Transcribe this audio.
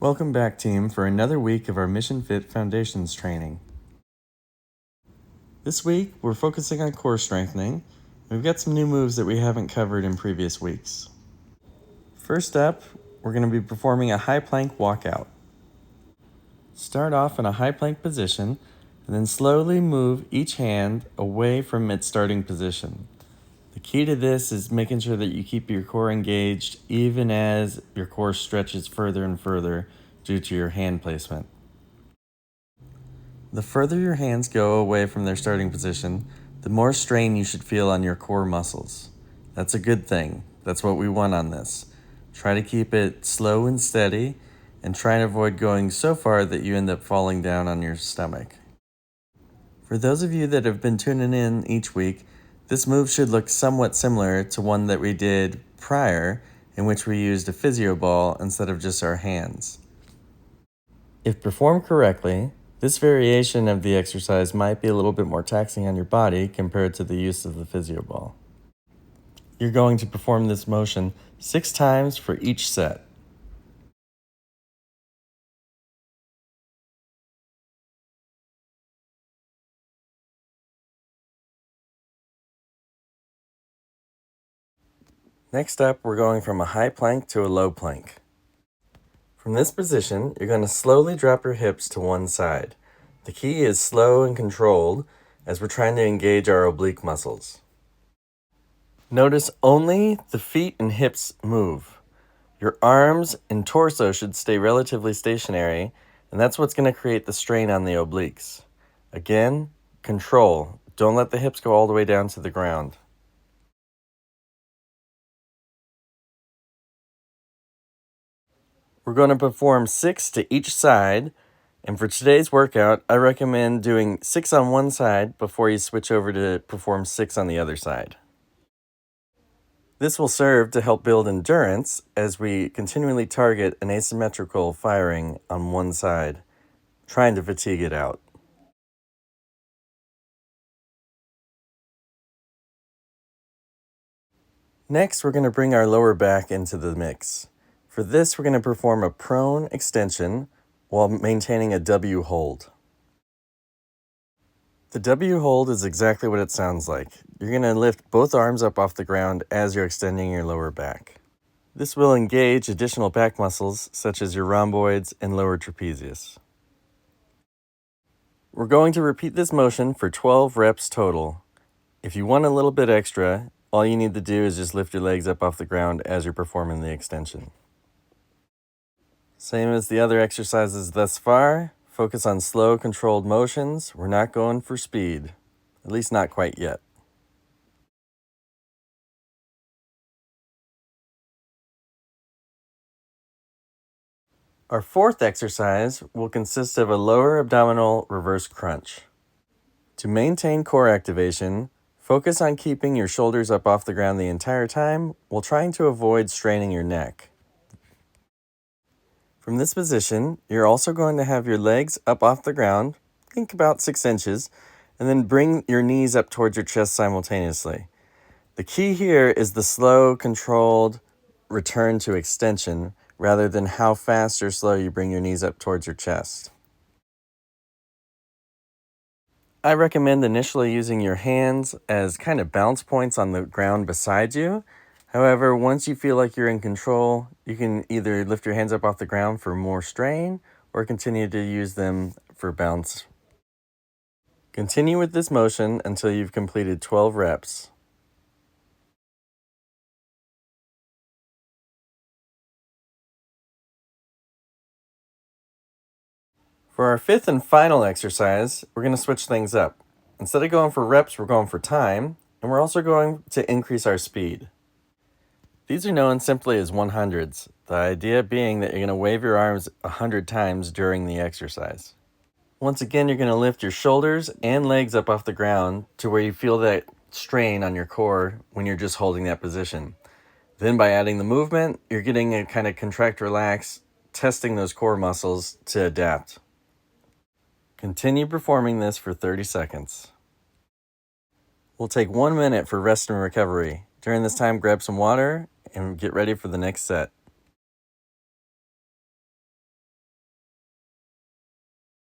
Welcome back, team, for another week of our Mission Fit Foundations training. This week, we're focusing on core strengthening. We've got some new moves that we haven't covered in previous weeks. First up, we're going to be performing a high plank walkout. Start off in a high plank position, and then slowly move each hand away from its starting position. The key to this is making sure that you keep your core engaged even as your core stretches further and further due to your hand placement. The further your hands go away from their starting position, the more strain you should feel on your core muscles. That's a good thing. That's what we want on this. Try to keep it slow and steady, and try and avoid going so far that you end up falling down on your stomach. For those of you that have been tuning in each week, this move should look somewhat similar to one that we did prior, in which we used a physio ball instead of just our hands. If performed correctly, this variation of the exercise might be a little bit more taxing on your body compared to the use of the physio ball. You're going to perform this motion 6 times for each set. Next up, we're going from a high plank to a low plank. From this position, you're going to slowly drop your hips to one side. The key is slow and controlled as we're trying to engage our oblique muscles. Notice only the feet and hips move. Your arms and torso should stay relatively stationary, and that's what's going to create the strain on the obliques. Again, control. Don't let the hips go all the way down to the ground. We're going to perform 6 to each side, and for today's workout, I recommend doing 6 on one side before you switch over to perform 6 on the other side. This will serve to help build endurance as we continually target an asymmetrical firing on one side, trying to fatigue it out. Next, we're going to bring our lower back into the mix. For this, we're going to perform a prone extension while maintaining a W hold. The W hold is exactly what it sounds like. You're going to lift both arms up off the ground as you're extending your lower back. This will engage additional back muscles such as your rhomboids and lower trapezius. We're going to repeat this motion for 12 reps total. If you want a little bit extra, all you need to do is just lift your legs up off the ground as you're performing the extension. Same as the other exercises thus far, focus on slow, controlled motions. We're not going for speed, at least not quite yet. Our fourth exercise will consist of a lower abdominal reverse crunch. To maintain core activation, focus on keeping your shoulders up off the ground the entire time while trying to avoid straining your neck. From this position, you're also going to have your legs up off the ground, think about 6 inches, and then bring your knees up towards your chest simultaneously. The key here is the slow, controlled return to extension rather than how fast or slow you bring your knees up towards your chest. I recommend initially using your hands as kind of bounce points on the ground beside you. However, once you feel like you're in control, you can either lift your hands up off the ground for more strain or continue to use them for bounce. Continue with this motion until you've completed 12 reps. For our fifth and final exercise, we're going to switch things up. Instead of going for reps, we're going for time, and we're also going to increase our speed. These are known simply as 100s, the idea being that you're going to wave your arms 100 times during the exercise. Once again, you're going to lift your shoulders and legs up off the ground to where you feel that strain on your core when you're just holding that position. Then by adding the movement, you're getting a kind of contract, relax, testing those core muscles to adapt. Continue performing this for 30 seconds. We'll take 1 minute for rest and recovery. During this time, grab some water and get ready for the next set.